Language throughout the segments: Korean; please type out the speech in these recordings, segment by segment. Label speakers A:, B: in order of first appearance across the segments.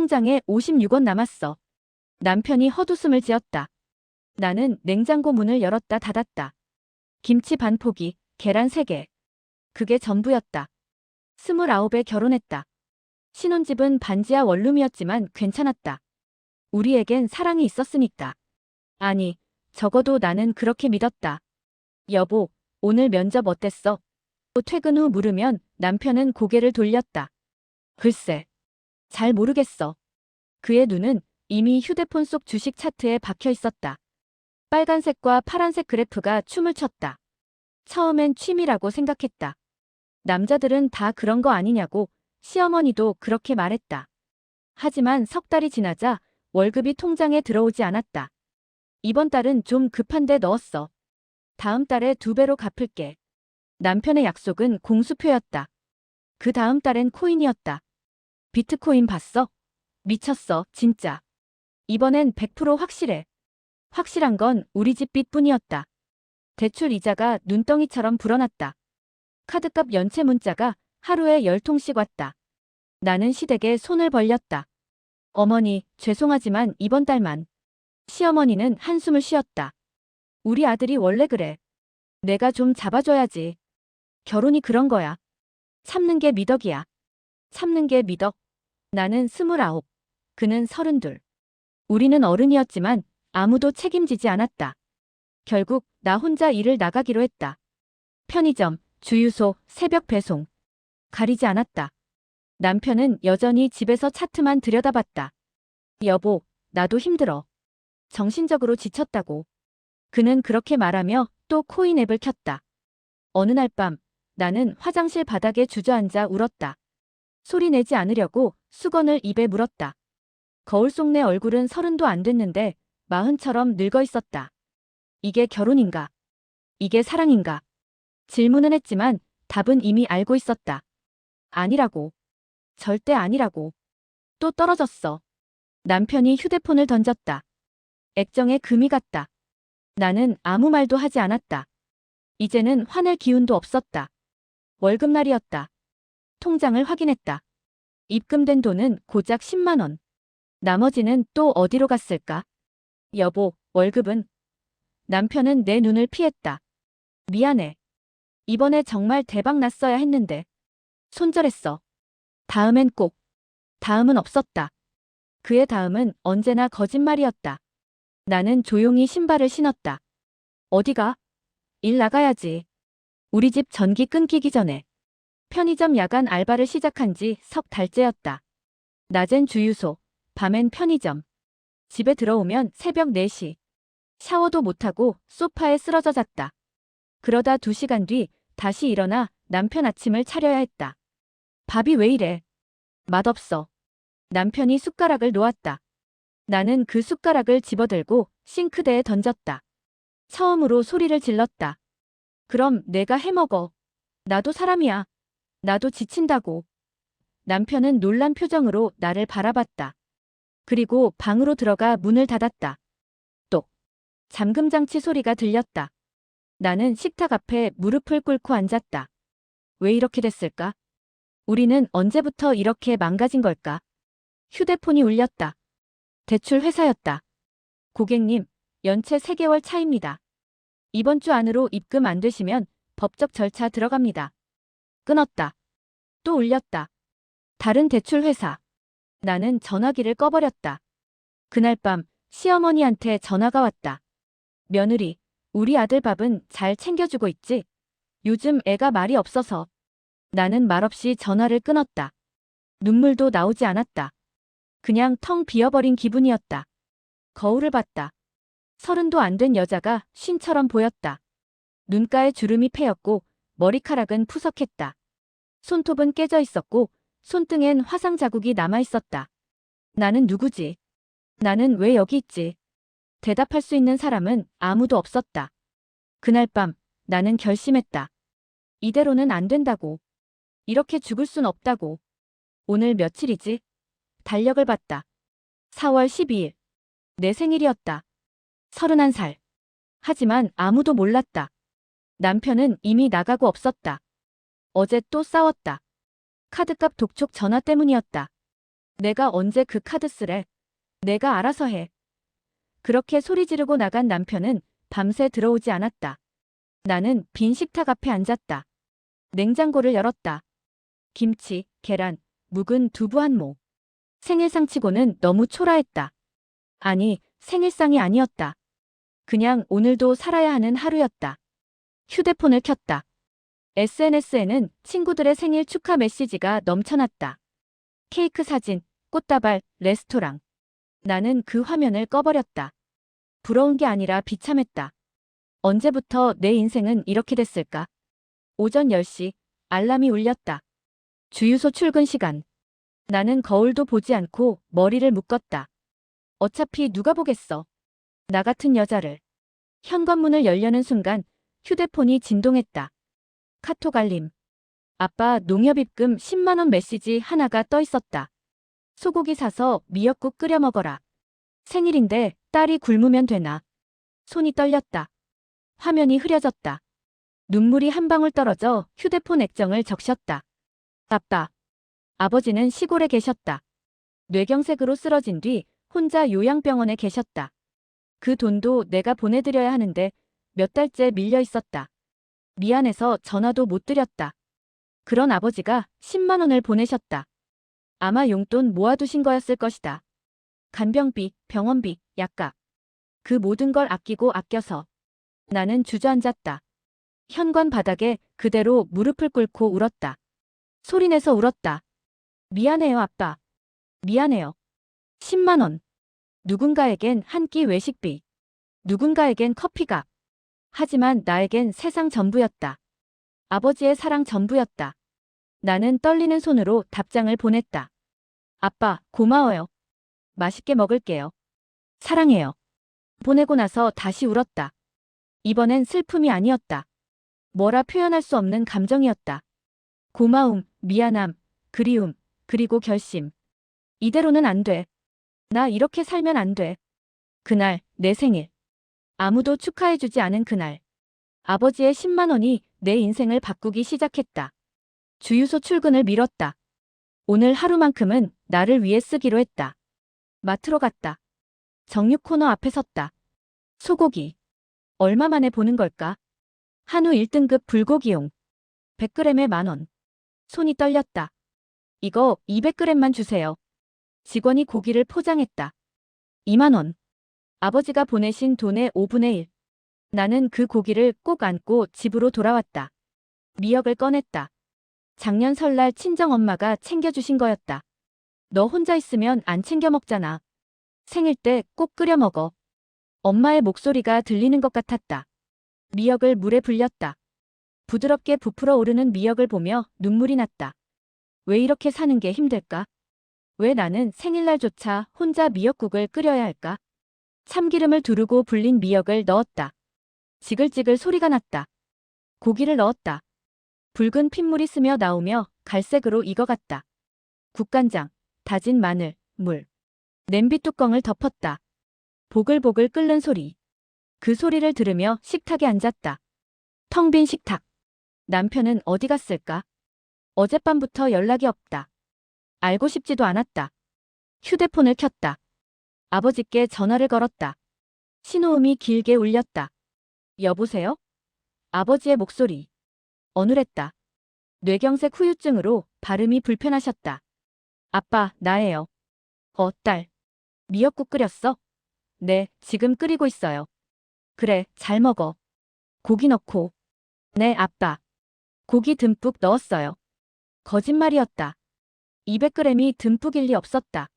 A: 통장에 56원 남았어. 남편이 헛웃음을 지었다. 나는 냉장고 문을 열었다 닫았다. 김치 반 포기, 계란 3개. 그게 전부였다. 29에 결혼했다. 신혼집은 반지하 원룸이었지만 괜찮았다. 우리에겐 사랑이 있었으니까. 아니, 적어도 나는 그렇게 믿었다. 여보, 오늘 면접 어땠어? 또 퇴근 후 물으면 남편은 고개를 돌렸다. 글쎄, 잘 모르겠어. 그의 눈은 이미 휴대폰 속 주식 차트에 박혀 있었다. 빨간색과 파란색 그래프가 춤을 췄다. 처음엔 취미라고 생각했다. 남자들은 다 그런 거 아니냐고 시어머니도 그렇게 말했다. 하지만 석 달이 지나자 월급이 통장에 들어오지 않았다. 이번 달은 좀 급한데 넣었어. 다음 달에 2배로 갚을게. 남편의 약속은 공수표였다. 그 다음 달엔 코인이었다. 비트코인 봤어? 미쳤어, 진짜. 이번엔 100% 확실해. 확실한 건 우리 집 빚뿐이었다. 대출 이자가 눈덩이처럼 불어났다. 카드값 연체 문자가 하루에 10통씩 왔다. 나는 시댁에 손을 벌렸다. 어머니, 죄송하지만 이번 달만. 시어머니는 한숨을 쉬었다. 우리 아들이 원래 그래. 내가 좀 잡아줘야지. 결혼이 그런 거야. 참는 게 미덕이야. 참는 게 미덕. 나는 29. 그는 32. 우리는 어른이었지만 아무도 책임지지 않았다. 결국 나 혼자 일을 나가기로 했다. 편의점, 주유소, 새벽 배송. 가리지 않았다. 남편은 여전히 집에서 차트만 들여다봤다. 여보, 나도 힘들어. 정신적으로 지쳤다고. 그는 그렇게 말하며 또 코인 앱을 켰다. 어느 날 밤, 나는 화장실 바닥에 주저앉아 울었다. 소리 내지 않으려고 수건을 입에 물었다. 거울 속 내 얼굴은 30도 안 됐는데 40처럼 늙어 있었다. 이게 결혼인가? 이게 사랑인가? 질문은 했지만 답은 이미 알고 있었다. 아니라고. 절대 아니라고. 또 떨어졌어. 남편이 휴대폰을 던졌다. 액정에 금이 갔다. 나는 아무 말도 하지 않았다. 이제는 화낼 기운도 없었다. 월급날이었다. 통장을 확인했다. 입금된 돈은 고작 10만 원. 나머지는 또 어디로 갔을까? 여보, 월급은? 남편은 내 눈을 피했다. 미안해. 이번에 정말 대박 났어야 했는데. 손절했어. 다음엔 꼭. 다음은 없었다. 그의 다음은 언제나 거짓말이었다. 나는 조용히 신발을 신었다. 어디가? 일 나가야지. 우리 집 전기 끊기기 전에. 편의점 야간 알바를 시작한 지 석 달째였다. 낮엔 주유소, 밤엔 편의점. 집에 들어오면 새벽 4시. 샤워도 못하고 소파에 쓰러져 잤다. 그러다 2시간 뒤 다시 일어나 남편 아침을 차려야 했다. 밥이 왜 이래? 맛없어. 남편이 숟가락을 놓았다. 나는 그 숟가락을 집어들고 싱크대에 던졌다. 처음으로 소리를 질렀다. 그럼 내가 해먹어. 나도 사람이야. 나도 지친다고. 남편은 놀란 표정으로 나를 바라봤다. 그리고 방으로 들어가 문을 닫았다. 똑. 잠금장치 소리가 들렸다. 나는 식탁 앞에 무릎을 꿇고 앉았다. 왜 이렇게 됐을까? 우리는 언제부터 이렇게 망가진 걸까? 휴대폰이 울렸다. 대출 회사였다. 고객님, 연체 3개월 차입니다. 이번 주 안으로 입금 안 되시면 법적 절차 들어갑니다. 끊었다. 또 울렸다. 다른 대출 회사. 나는 전화기를 꺼버렸다. 그날 밤 시어머니한테 전화가 왔다. 며느리, 우리 아들 밥은 잘 챙겨주고 있지? 요즘 애가 말이 없어서. 나는 말없이 전화를 끊었다. 눈물도 나오지 않았다. 그냥 텅 비어버린 기분이었다. 거울을 봤다. 30도 안 된 여자가 쉰처럼 보였다. 눈가에 주름이 패였고 머리카락은 푸석했다. 손톱은 깨져 있었고 손등엔 화상 자국이 남아 있었다. 나는 누구지? 나는 왜 여기 있지? 대답할 수 있는 사람은 아무도 없었다. 그날 밤 나는 결심했다. 이대로는 안 된다고. 이렇게 죽을 순 없다고. 오늘 며칠이지? 달력을 봤다. 4월 12일. 내 생일이었다. 31살. 하지만 아무도 몰랐다. 남편은 이미 나가고 없었다. 어제 또 싸웠다. 카드값 독촉 전화 때문이었다. 내가 언제 그 카드 쓰래? 내가 알아서 해. 그렇게 소리 지르고 나간 남편은 밤새 들어오지 않았다. 나는 빈 식탁 앞에 앉았다. 냉장고를 열었다. 김치, 계란, 묵은 두부 한 모. 생일상치고는 너무 초라했다. 아니, 생일상이 아니었다. 그냥 오늘도 살아야 하는 하루였다. 휴대폰을 켰다. SNS에는 친구들의 생일 축하 메시지가 넘쳐났다. 케이크 사진, 꽃다발, 레스토랑. 나는 그 화면을 꺼버렸다. 부러운 게 아니라 비참했다. 언제부터 내 인생은 이렇게 됐을까? 오전 10시, 알람이 울렸다. 주유소 출근 시간. 나는 거울도 보지 않고 머리를 묶었다. 어차피 누가 보겠어. 나 같은 여자를. 현관문을 열려는 순간 휴대폰이 진동했다. 카톡 알림. 아빠 농협 입금 10만 원 메시지 하나가 떠 있었다. 소고기 사서 미역국 끓여 먹어라. 생일인데 딸이 굶으면 되나. 손이 떨렸다. 화면이 흐려졌다. 눈물이 한 방울 떨어져 휴대폰 액정을 적셨다. 아빠. 아버지는 시골에 계셨다. 뇌경색으로 쓰러진 뒤 혼자 요양병원에 계셨다. 그 돈도 내가 보내드려야 하는데 몇 달째 밀려 있었다. 미안해서 전화도 못 드렸다. 그런 아버지가 10만 원을 보내셨다. 아마 용돈 모아두신 거였을 것이다. 간병비, 병원비, 약값. 그 모든 걸 아끼고 아껴서. 나는 주저앉았다. 현관 바닥에 그대로 무릎을 꿇고 울었다. 소리내서 울었다. 미안해요, 아빠. 미안해요. 10만 원. 누군가에겐 한 끼 외식비. 누군가에겐 커피값. 하지만 나에겐 세상 전부였다. 아버지의 사랑 전부였다. 나는 떨리는 손으로 답장을 보냈다. 아빠, 고마워요. 맛있게 먹을게요. 사랑해요. 보내고 나서 다시 울었다. 이번엔 슬픔이 아니었다. 뭐라 표현할 수 없는 감정이었다. 고마움, 미안함, 그리움, 그리고 결심. 이대로는 안 돼. 나 이렇게 살면 안 돼. 그날, 내 생일. 아무도 축하해주지 않은 그날. 아버지의 10만 원이 내 인생을 바꾸기 시작했다. 주유소 출근을 미뤘다. 오늘 하루만큼은 나를 위해 쓰기로 했다. 마트로 갔다. 정육 코너 앞에 섰다. 소고기. 얼마 만에 보는 걸까? 한우 1등급 불고기용. 100g에 10,000원. 손이 떨렸다. 이거 200g만 주세요. 직원이 고기를 포장했다. 2만 원. 아버지가 보내신 돈의 5분의 1. 나는 그 고기를 꼭 안고 집으로 돌아왔다. 미역을 꺼냈다. 작년 설날 친정엄마가 챙겨주신 거였다. 너 혼자 있으면 안 챙겨 먹잖아. 생일 때 꼭 끓여 먹어. 엄마의 목소리가 들리는 것 같았다. 미역을 물에 불렸다. 부드럽게 부풀어 오르는 미역을 보며 눈물이 났다. 왜 이렇게 사는 게 힘들까? 왜 나는 생일날조차 혼자 미역국을 끓여야 할까? 참기름을 두르고 불린 미역을 넣었다. 지글지글 소리가 났다. 고기를 넣었다. 붉은 핏물이 스며 나오며 갈색으로 익어갔다. 국간장, 다진 마늘, 물. 냄비 뚜껑을 덮었다. 보글보글 끓는 소리. 그 소리를 들으며 식탁에 앉았다. 텅 빈 식탁. 남편은 어디 갔을까? 어젯밤부터 연락이 없다. 알고 싶지도 않았다. 휴대폰을 켰다. 아버지께 전화를 걸었다. 신호음이 길게 울렸다. 여보세요? 아버지의 목소리. 어눌했다. 뇌경색 후유증으로 발음이 불편하셨다. 아빠, 나예요. 딸. 미역국 끓였어? 네, 지금 끓이고 있어요. 그래, 잘 먹어. 고기 넣고. 네, 아빠. 고기 듬뿍 넣었어요. 거짓말이었다. 200g이 듬뿍일 리 없었다.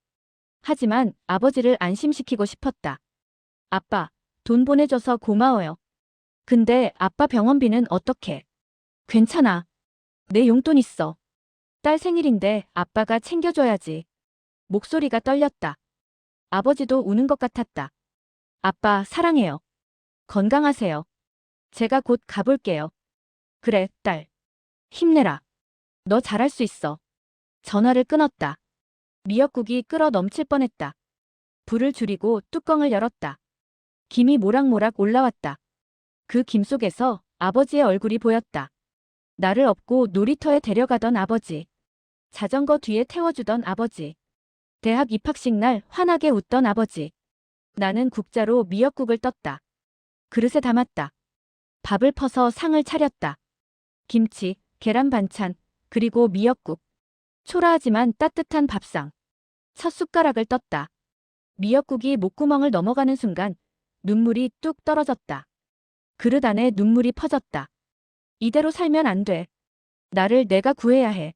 A: 하지만 아버지를 안심시키고 싶었다. 아빠, 돈 보내줘서 고마워요. 근데 아빠 병원비는 어떻게? 괜찮아. 내 용돈 있어. 딸 생일인데 아빠가 챙겨줘야지. 목소리가 떨렸다. 아버지도 우는 것 같았다. 아빠, 사랑해요. 건강하세요. 제가 곧 가볼게요. 그래, 딸. 힘내라. 너 잘할 수 있어. 전화를 끊었다. 미역국이 끓어 넘칠 뻔했다. 불을 줄이고 뚜껑을 열었다. 김이 모락모락 올라왔다. 그 김 속에서 아버지의 얼굴이 보였다. 나를 업고 놀이터에 데려가던 아버지. 자전거 뒤에 태워주던 아버지. 대학 입학식 날 환하게 웃던 아버지. 나는 국자로 미역국을 떴다. 그릇에 담았다. 밥을 퍼서 상을 차렸다. 김치, 계란 반찬, 그리고 미역국. 초라하지만 따뜻한 밥상. 첫 숟가락을 떴다. 미역국이 목구멍을 넘어가는 순간 눈물이 뚝 떨어졌다. 그릇 안에 눈물이 퍼졌다. 이대로 살면 안 돼. 나를 내가 구해야 해.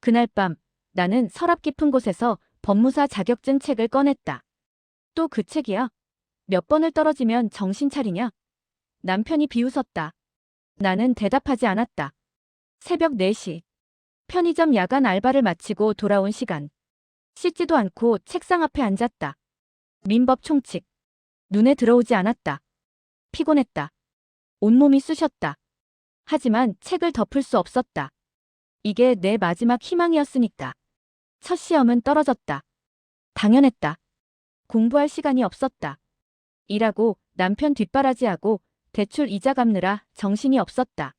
A: 그날 밤 나는 서랍 깊은 곳에서 법무사 자격증 책을 꺼냈다. 또 그 책이야? 몇 번을 떨어지면 정신 차리냐? 남편이 비웃었다. 나는 대답하지 않았다. 새벽 4시. 편의점 야간 알바를 마치고 돌아온 시간. 씻지도 않고 책상 앞에 앉았다. 민법 총칙. 눈에 들어오지 않았다. 피곤했다. 온몸이 쑤셨다. 하지만 책을 덮을 수 없었다. 이게 내 마지막 희망이었으니까. 첫 시험은 떨어졌다. 당연했다. 공부할 시간이 없었다. 일하고 남편 뒷바라지하고 대출 이자 갚느라 정신이 없었다.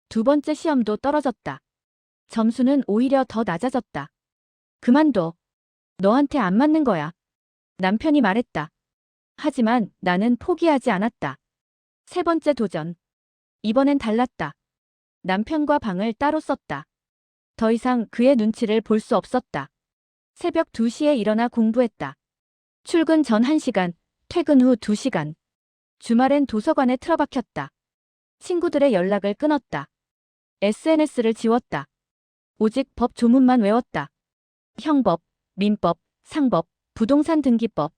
A: 두 번째 시험도 떨어졌다. 점수는 오히려 더 낮아졌다. 그만둬. 너한테 안 맞는 거야. 남편이 말했다. 하지만 나는 포기하지 않았다. 세 번째 도전. 이번엔 달랐다. 남편과 방을 따로 썼다. 더 이상 그의 눈치를 볼 수 없었다. 새벽 2시에 일어나 공부했다. 출근 전 1시간, 퇴근 후 2시간. 주말엔 도서관에 틀어박혔다. 친구들의 연락을 끊었다. SNS를 지웠다. 오직 법 조문만 외웠다. 형법, 민법, 상법, 부동산 등기법.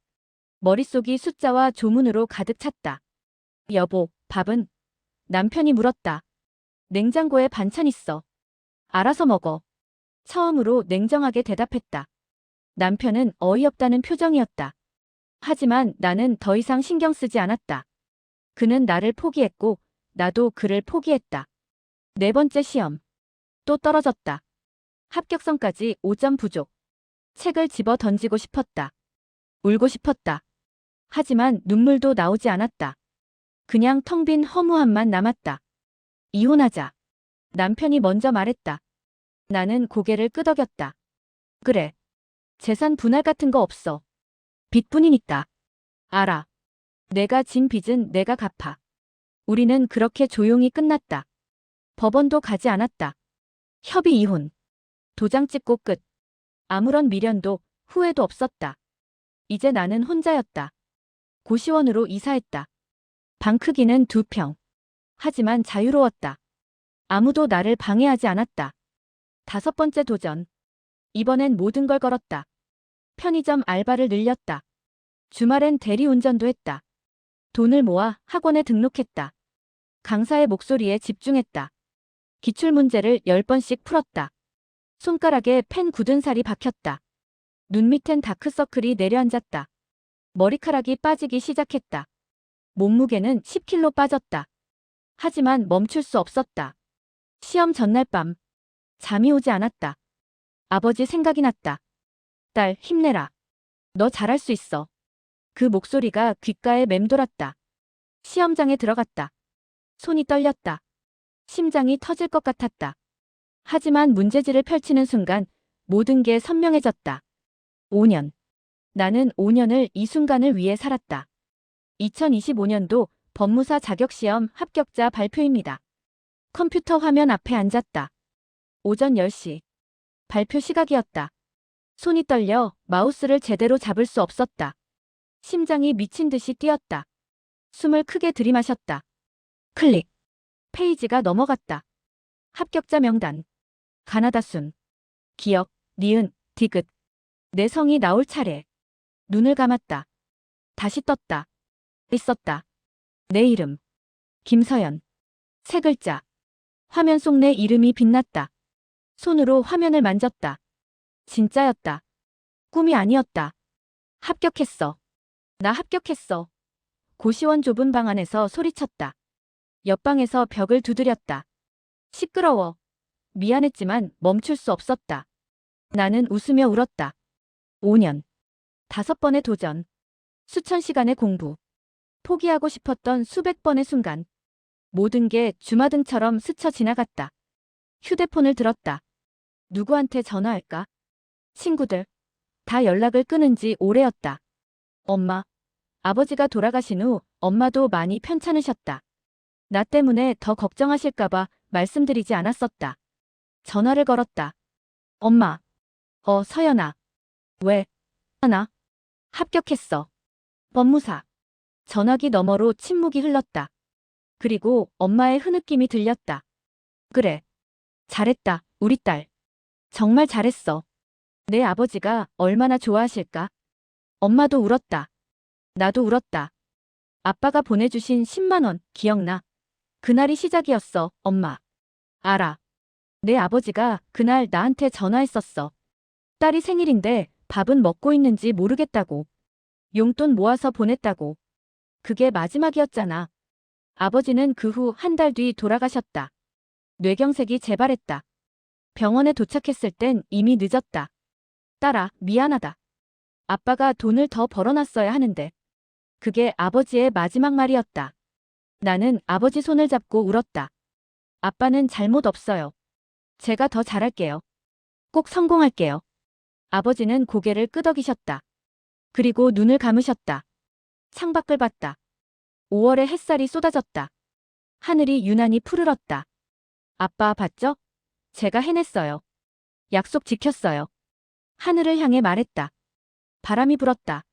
A: 머릿속이 숫자와 조문으로 가득 찼다. 여보, 밥은? 남편이 물었다. 냉장고에 반찬 있어. 알아서 먹어. 처음으로 냉정하게 대답했다. 남편은 어이없다는 표정이었다. 하지만 나는 더 이상 신경 쓰지 않았다. 그는 나를 포기했고 나도 그를 포기했다. 네 번째 시험. 또 떨어졌다. 합격선까지 5점 부족. 책을 집어 던지고 싶었다. 울고 싶었다. 하지만 눈물도 나오지 않았다. 그냥 텅 빈 허무함만 남았다. 이혼하자. 남편이 먼저 말했다. 나는 고개를 끄덕였다. 그래. 재산 분할 같은 거 없어. 빚뿐이니까. 알아. 내가 진 빚은 내가 갚아. 우리는 그렇게 조용히 끝났다. 법원도 가지 않았다. 협의 이혼. 도장 찍고 끝. 아무런 미련도 후회도 없었다. 이제 나는 혼자였다. 고시원으로 이사했다. 방 크기는 2평. 하지만 자유로웠다. 아무도 나를 방해하지 않았다. 5번째 도전. 이번엔 모든 걸 걸었다. 편의점 알바를 늘렸다. 주말엔 대리운전도 했다. 돈을 모아 학원에 등록했다. 강사의 목소리에 집중했다. 기출문제를 10번씩 풀었다. 손가락에 펜 굳은 살이 박혔다. 눈 밑엔 다크서클이 내려앉았다. 머리카락이 빠지기 시작했다. 몸무게는 10kg 빠졌다. 하지만 멈출 수 없었다. 시험 전날 밤. 잠이 오지 않았다. 아버지 생각이 났다. 딸, 힘내라. 너 잘할 수 있어. 그 목소리가 귓가에 맴돌았다. 시험장에 들어갔다. 손이 떨렸다. 심장이 터질 것 같았다. 하지만 문제지를 펼치는 순간 모든 게 선명해졌다. 5년. 나는 5년을 이 순간을 위해 살았다. 2025년도 법무사 자격시험 합격자 발표입니다. 컴퓨터 화면 앞에 앉았다. 오전 10시. 발표 시각이었다. 손이 떨려 마우스를 제대로 잡을 수 없었다. 심장이 미친 듯이 뛰었다. 숨을 크게 들이마셨다. 클릭. 페이지가 넘어갔다. 합격자 명단. 가나다 순. 기억, 니은, 디귿. 내 성이 나올 차례. 눈을 감았다. 다시 떴다. 있었다. 내 이름. 김서연. 세 글자. 화면 속 내 이름이 빛났다. 손으로 화면을 만졌다. 진짜였다. 꿈이 아니었다. 합격했어. 나 합격했어. 고시원 좁은 방 안에서 소리쳤다. 옆방에서 벽을 두드렸다. 시끄러워. 미안했지만 멈출 수 없었다. 나는 웃으며 울었다. 5년. 5번의 도전. 수천 시간의 공부. 포기하고 싶었던 수백 번의 순간. 모든 게 주마등처럼 스쳐 지나갔다. 휴대폰을 들었다. 누구한테 전화할까? 친구들, 다 연락을 끊은 지 오래였다. 엄마. 아버지가 돌아가신 후 엄마도 많이 편찮으셨다. 나 때문에 더 걱정하실까봐 말씀드리지 않았었다. 전화를 걸었다. 엄마. 서연아. 왜? 하나. 합격했어. 법무사. 전화기 너머로 침묵이 흘렀다. 그리고 엄마의 흐느낌이 들렸다. 그래. 잘했다, 우리 딸. 정말 잘했어. 내 아버지가 얼마나 좋아하실까? 엄마도 울었다. 나도 울었다. 아빠가 보내주신 10만 원 기억나? 그날이 시작이었어, 엄마. 알아. 내 아버지가 그날 나한테 전화했었어. 딸이 생일인데 밥은 먹고 있는지 모르겠다고. 용돈 모아서 보냈다고. 그게 마지막이었잖아. 아버지는 그 후 한 달 뒤 돌아가셨다. 뇌경색이 재발했다. 병원에 도착했을 땐 이미 늦었다. 딸아, 미안하다. 아빠가 돈을 더 벌어놨어야 하는데. 그게 아버지의 마지막 말이었다. 나는 아버지 손을 잡고 울었다. 아빠는 잘못 없어요. 제가 더 잘할게요. 꼭 성공할게요. 아버지는 고개를 끄덕이셨다. 그리고 눈을 감으셨다. 창밖을 봤다. 5월의 햇살이 쏟아졌다. 하늘이 유난히 푸르렀다. 아빠 봤죠? 제가 해냈어요. 약속 지켰어요. 하늘을 향해 말했다. 바람이 불었다.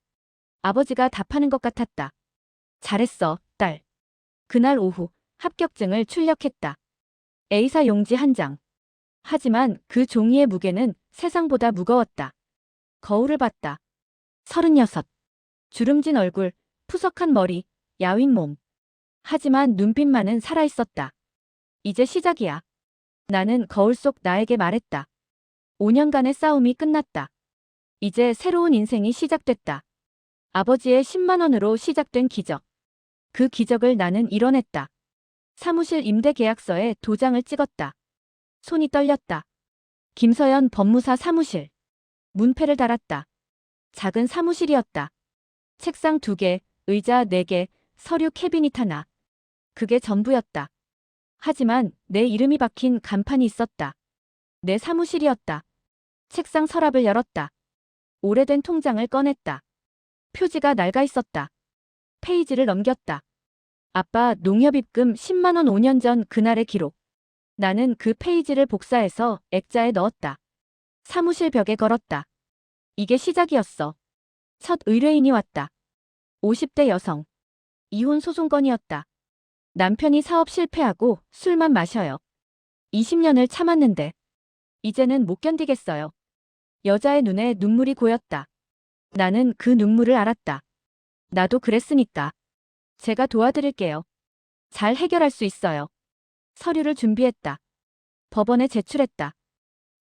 A: 아버지가 답하는 것 같았다. 잘했어, 딸. 그날 오후 합격증을 출력했다. A사 용지 한 장. 하지만 그 종이의 무게는 세상보다 무거웠다. 거울을 봤다. 36. 주름진 얼굴, 푸석한 머리, 야윈 몸. 하지만 눈빛만은 살아있었다. 이제 시작이야. 나는 거울 속 나에게 말했다. 5년간의 싸움이 끝났다. 이제 새로운 인생이 시작됐다. 아버지의 10만 원으로 시작된 기적. 그 기적을 나는 이뤄냈다. 사무실 임대 계약서에 도장을 찍었다. 손이 떨렸다. 김서연 법무사 사무실. 문패를 달았다. 작은 사무실이었다. 책상 2개, 의자 4개, 서류 캐비닛 하나. 그게 전부였다. 하지만 내 이름이 박힌 간판이 있었다. 내 사무실이었다. 책상 서랍을 열었다. 오래된 통장을 꺼냈다. 표지가 낡아 있었다. 페이지를 넘겼다. 아빠 농협 입금 10만 원 5년 전 그날의 기록. 나는 그 페이지를 복사해서 액자에 넣었다. 사무실 벽에 걸었다. 이게 시작이었어. 첫 의뢰인이 왔다. 50대 여성. 이혼 소송건이었다. 남편이 사업 실패하고 술만 마셔요. 20년을 참았는데 이제는 못 견디겠어요. 여자의 눈에 눈물이 고였다. 나는 그 눈물을 알았다. 나도 그랬으니까. 제가 도와드릴게요. 잘 해결할 수 있어요. 서류를 준비했다. 법원에 제출했다.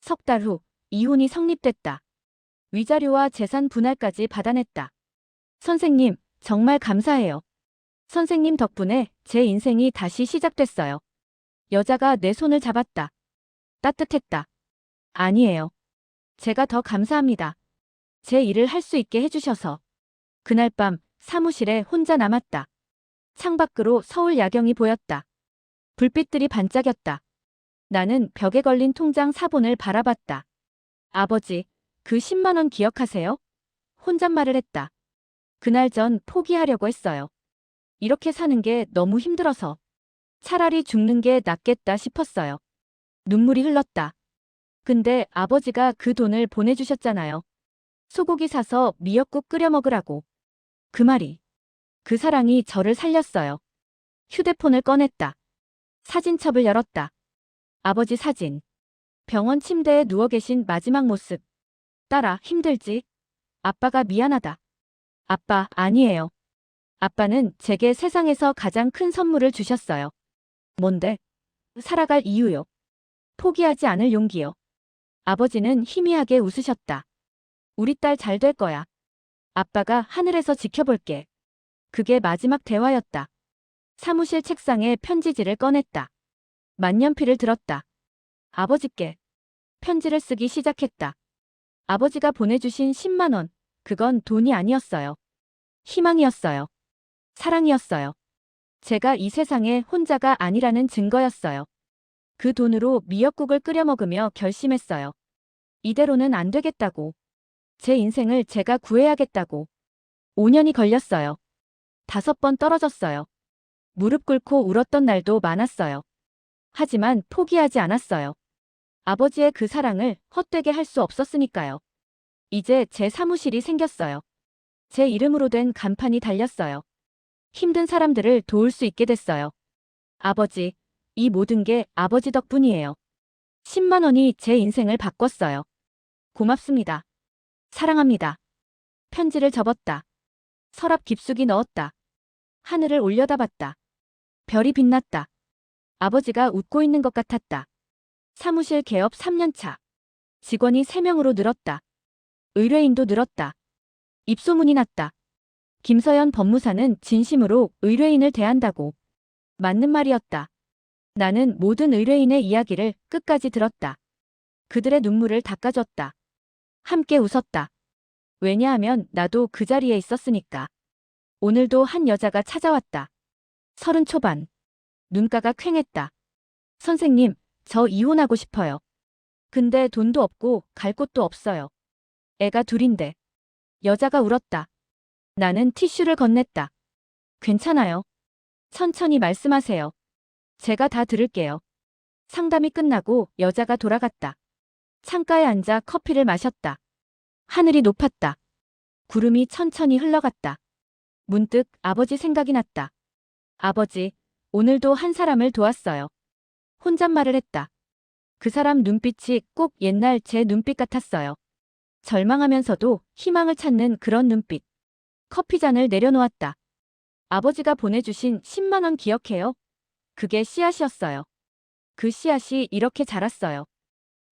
A: 석 달 후 이혼이 성립됐다. 위자료와 재산 분할까지 받아냈다. 선생님, 정말 감사해요. 선생님 덕분에 제 인생이 다시 시작됐어요. 여자가 내 손을 잡았다. 따뜻했다. 아니에요. 제가 더 감사합니다. 제 일을 할 수 있게 해주셔서. 그날 밤 사무실에 혼자 남았다. 창밖으로 서울 야경이 보였다. 불빛들이 반짝였다. 나는 벽에 걸린 통장 사본을 바라봤다. 아버지, 그 10만 원 기억하세요? 혼잣말을 했다. 그날 전 포기하려고 했어요. 이렇게 사는 게 너무 힘들어서. 차라리 죽는 게 낫겠다 싶었어요. 눈물이 흘렀다. 근데 아버지가 그 돈을 보내주셨잖아요. 소고기 사서 미역국 끓여 먹으라고. 그 말이, 그 사랑이 저를 살렸어요. 휴대폰을 꺼냈다. 사진첩을 열었다. 아버지 사진. 병원 침대에 누워 계신 마지막 모습. 딸아, 힘들지? 아빠가 미안하다. 아빠, 아니에요. 아빠는 제게 세상에서 가장 큰 선물을 주셨어요. 뭔데? 살아갈 이유요. 포기하지 않을 용기요. 아버지는 희미하게 웃으셨다. 우리 딸 잘 될 거야. 아빠가 하늘에서 지켜볼게. 그게 마지막 대화였다. 사무실 책상에 편지지를 꺼냈다. 만년필을 들었다. 아버지께 편지를 쓰기 시작했다. 아버지가 보내주신 10만 원, 그건 돈이 아니었어요. 희망이었어요. 사랑이었어요. 제가 이 세상에 혼자가 아니라는 증거였어요. 그 돈으로 미역국을 끓여 먹으며 결심했어요. 이대로는 안 되겠다고. 제 인생을 제가 구해야겠다고. 5년이 걸렸어요. 5번 떨어졌어요. 무릎 꿇고 울었던 날도 많았어요. 하지만 포기하지 않았어요. 아버지의 그 사랑을 헛되게 할 수 없었으니까요. 이제 제 사무실이 생겼어요. 제 이름으로 된 간판이 달렸어요. 힘든 사람들을 도울 수 있게 됐어요. 아버지, 이 모든 게 아버지 덕분이에요. 10만 원이 제 인생을 바꿨어요. 고맙습니다. 사랑합니다. 편지를 접었다. 서랍 깊숙이 넣었다. 하늘을 올려다봤다. 별이 빛났다. 아버지가 웃고 있는 것 같았다. 사무실 개업 3년 차. 직원이 3명으로 늘었다. 의뢰인도 늘었다. 입소문이 났다. 김서연 법무사는 진심으로 의뢰인을 대한다고. 맞는 말이었다. 나는 모든 의뢰인의 이야기를 끝까지 들었다. 그들의 눈물을 닦아줬다. 함께 웃었다. 왜냐하면 나도 그 자리에 있었으니까. 오늘도 한 여자가 찾아왔다. 30 초반. 눈가가 퀭했다. 선생님, 저 이혼하고 싶어요. 근데 돈도 없고 갈 곳도 없어요. 애가 둘인데. 여자가 울었다. 나는 티슈를 건넸다. 괜찮아요. 천천히 말씀하세요. 제가 다 들을게요. 상담이 끝나고 여자가 돌아갔다. 창가에 앉아 커피를 마셨다. 하늘이 높았다. 구름이 천천히 흘러갔다. 문득 아버지 생각이 났다. 아버지, 오늘도 한 사람을 도왔어요. 혼잣말을 했다. 그 사람 눈빛이 꼭 옛날 제 눈빛 같았어요. 절망하면서도 희망을 찾는 그런 눈빛. 커피잔을 내려놓았다. 아버지가 보내주신 10만 원 기억해요? 그게 씨앗이었어요. 그 씨앗이 이렇게 자랐어요.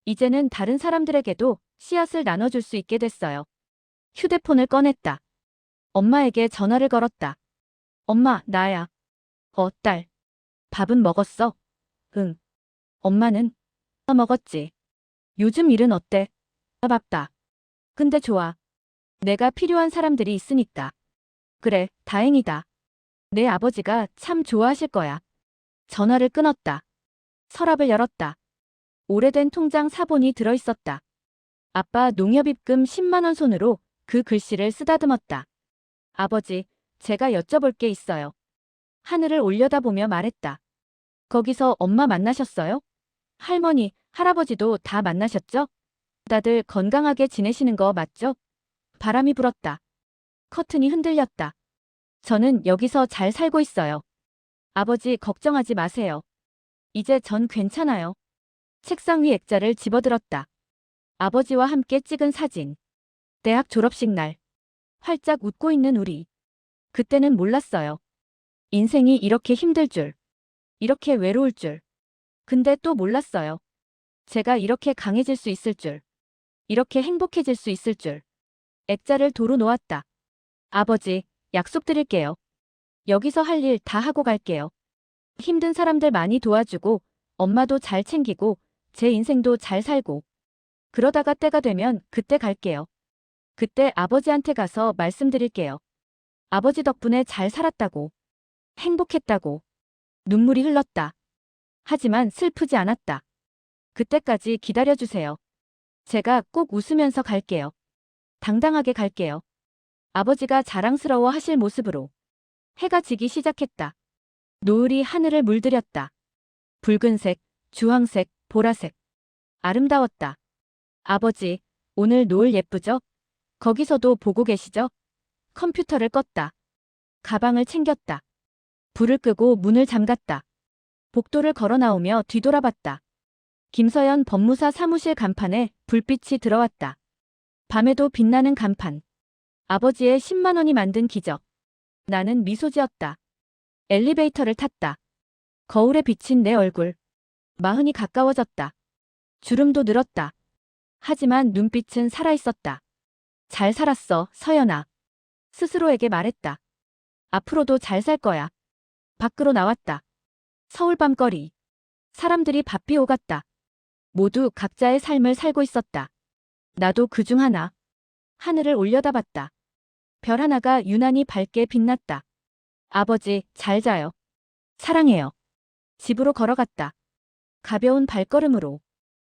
A: 이제는 다른 사람들에게도 씨앗을 나눠줄 수 있게 됐어요. 휴대폰을 꺼냈다. 엄마에게 전화를 걸었다. 엄마, 나야. 딸. 밥은 먹었어? 응. 엄마는? 먹었지. 요즘 일은 어때? 바빠. 근데 좋아. 내가 필요한 사람들이 있으니까. 그래, 다행이다. 내 아버지가 참 좋아하실 거야. 전화를 끊었다. 서랍을 열었다. 오래된 통장 사본이 들어있었다. 아빠 농협입금 10만 원 손으로 그 글씨를 쓰다듬었다. 아버지, 제가 여쭤볼 게 있어요. 하늘을 올려다보며 말했다. 거기서 엄마 만나셨어요? 할머니, 할아버지도 다 만나셨죠? 다들 건강하게 지내시는 거 맞죠? 바람이 불었다. 커튼이 흔들렸다. 저는 여기서 잘 살고 있어요. 아버지 걱정하지 마세요. 이제 전 괜찮아요. 책상 위 액자를 집어들었다. 아버지와 함께 찍은 사진. 대학 졸업식 날. 활짝 웃고 있는 우리. 그때는 몰랐어요. 인생이 이렇게 힘들 줄. 이렇게 외로울 줄. 근데 또 몰랐어요. 제가 이렇게 강해질 수 있을 줄. 이렇게 행복해질 수 있을 줄. 액자를 도로 놓았다. 아버지, 약속드릴게요. 여기서 할 일 다 하고 갈게요. 힘든 사람들 많이 도와주고, 엄마도 잘 챙기고, 제 인생도 잘 살고. 그러다가 때가 되면 그때 갈게요. 그때 아버지한테 가서 말씀드릴게요. 아버지 덕분에 잘 살았다고. 행복했다고. 눈물이 흘렀다. 하지만 슬프지 않았다. 그때까지 기다려주세요. 제가 꼭 웃으면서 갈게요. 당당하게 갈게요. 아버지가 자랑스러워 하실 모습으로. 해가 지기 시작했다. 노을이 하늘을 물들였다. 붉은색, 주황색, 보라색. 아름다웠다. 아버지, 오늘 노을 예쁘죠? 거기서도 보고 계시죠? 컴퓨터를 껐다. 가방을 챙겼다. 불을 끄고 문을 잠갔다. 복도를 걸어 나오며 뒤돌아봤다. 김서연 법무사 사무실 간판에 불빛이 들어왔다. 밤에도 빛나는 간판. 아버지의 10만 원이 만든 기적. 나는 미소 지었다. 엘리베이터를 탔다. 거울에 비친 내 얼굴. 마흔이 가까워졌다. 주름도 늘었다. 하지만 눈빛은 살아있었다. 잘 살았어, 서연아. 스스로에게 말했다. 앞으로도 잘 살 거야. 밖으로 나왔다. 서울 밤거리. 사람들이 바삐 오갔다. 모두 각자의 삶을 살고 있었다. 나도 그중 하나. 하늘을 올려다봤다. 별 하나가 유난히 밝게 빛났다. 아버지, 잘 자요. 사랑해요. 집으로 걸어갔다. 가벼운 발걸음으로.